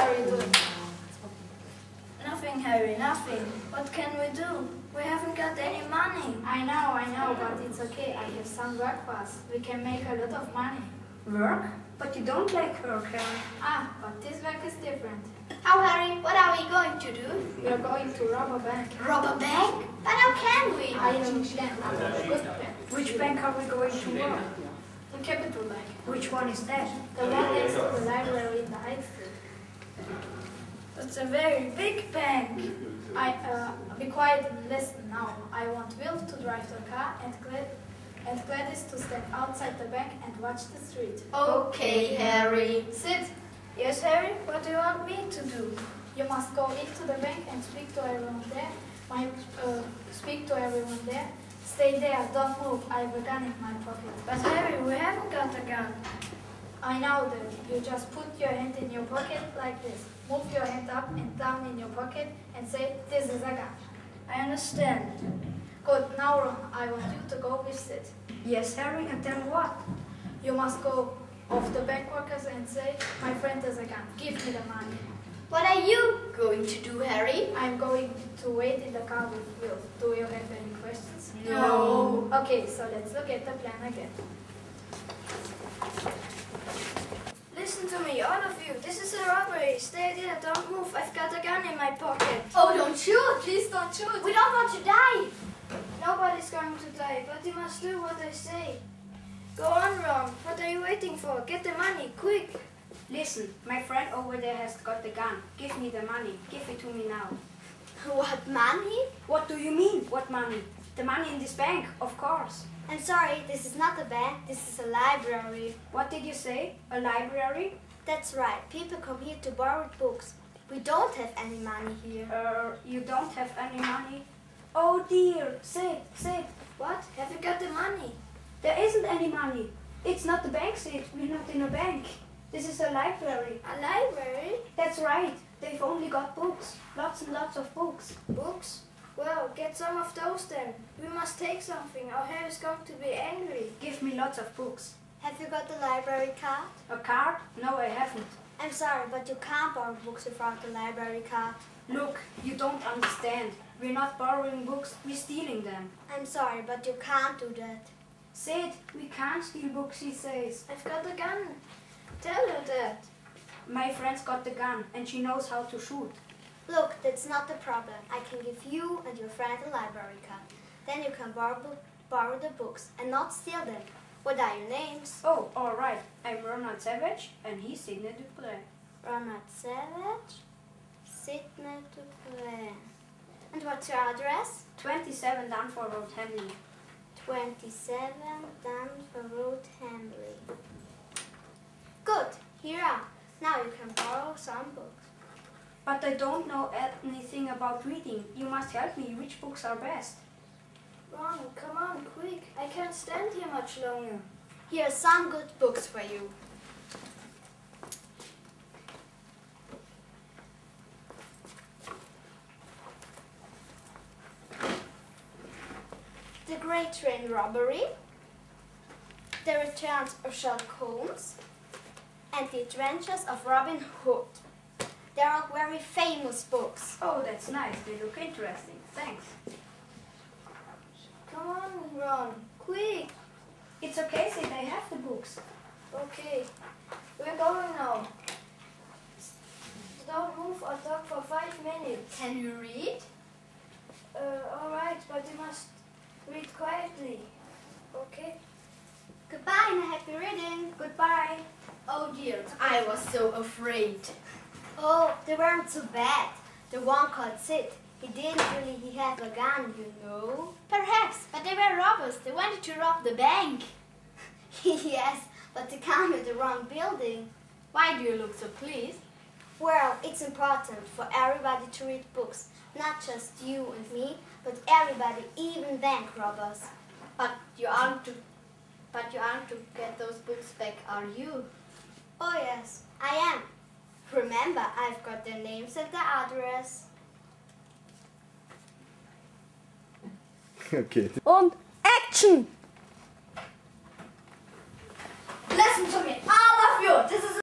are you doing? Nothing, Harry, nothing. What can we do? We haven't got any money. I know, but it's okay. I have some work for us. We can make a lot of money. Work? But you don't like work, Harry. Ah, but this work is different. How, Harry? What are we going to do? We are going to rob a bank. Rob a bank? But how can we? I have a plan. A good plan. Which bank are we going to rob? The Capital Bank. Which one is that? The one next to the library in the High Street. That's a very big bank. Be quiet and listen now. I want Will to drive the car and Gladys to stand outside the bank and watch the street. Okay, Harry. Sit. Yes, Harry? What do you want me to do? You must go into the bank and speak to everyone there. Speak to everyone there. Stay there, don't move. I have a gun in my pocket. But Harry, we haven't got a gun. I know that. You just put your hand in your pocket like this. Move your hand up and down in your pocket and say, this is a gun. I understand. Good, now Ron, I want you to go with Sid. Yes, Harry, and then what? You must go off the bank workers and say, my friend has a gun. Give me the money. What are you going to do, Harry? I'm going to wait in the car with Will. Do you have any questions? No. Okay, so let's look at the plan again. Listen to me, all of you. This is a robbery. Stay there, don't move. I've got a gun in my pocket. Oh, don't shoot! Please don't shoot! We don't want to die. Nobody's going to die, but you must do what I say. Go on, Ron. What are you waiting for? Get the money, quick. Listen, my friend over there has got the gun. Give me the money. Give it to me now. What, money? What do you mean? What money? The money in this bank, of course. I'm sorry, this is not a bank, this is a library. What did you say? A library? That's right, people come here to borrow books. We don't have any money here. You don't have any money? Oh dear, Sid. What? Have you got the money? There isn't any money. It's not the bank, Sid. We're not in a bank. This is a library. A library? That's right. They've only got books. Lots and lots of books. Books? Well, get some of those then. We must take something, or Harry's going to be angry. Give me lots of books. Have you got the library card? A card? No, I haven't. I'm sorry, but you can't borrow books without the library card. Look, you don't understand. We're not borrowing books, we're stealing them. I'm sorry, but you can't do that. Sid, we can't steal books, he says. I've got a gun. Tell her that. My friend's got the gun, and she knows how to shoot. Look, that's not the problem. I can give you and your friend a library card. Then you can borrow the books and not steal them. What are your names? Oh, all right. I'm Ronald Savage, and he's Sidney Dupré. Ronald Savage, Sidney Dupré. And what's your address? 27 Danforth Road, Henley. 27 Danforth Road, Henley. Good, here are. Now you can borrow some books. But I don't know anything about reading. You must help me. Which books are best? Ron, come on, quick. I can't stand here much longer. Here are some good books for you. The Great Train Robbery, The Returns of Sherlock Holmes, and The Adventures of Robin Hood. They are very famous books. Oh, that's nice. They look interesting. Thanks. Come on, Ron, quick. It's okay, Sid. I have the books. Okay, we're going now. Don't move or talk for 5 minutes. Can you read? All right, but you must read quietly. Okay? Goodbye and happy reading. Goodbye. Oh dear, I was so afraid. Oh, they weren't so bad. The one called Sid, he didn't really have a gun, you know. Perhaps, but they were robbers. They wanted to rob the bank. Yes, but they came in the wrong building. Why do you look so pleased? Well, it's important for everybody to read books. Not just you and me, but everybody, even bank robbers. But you aren't to get those books back, are you? Oh yes, I am. Remember, I've got their names and their address. Okay. Und Action! Listen to me, all of you. This is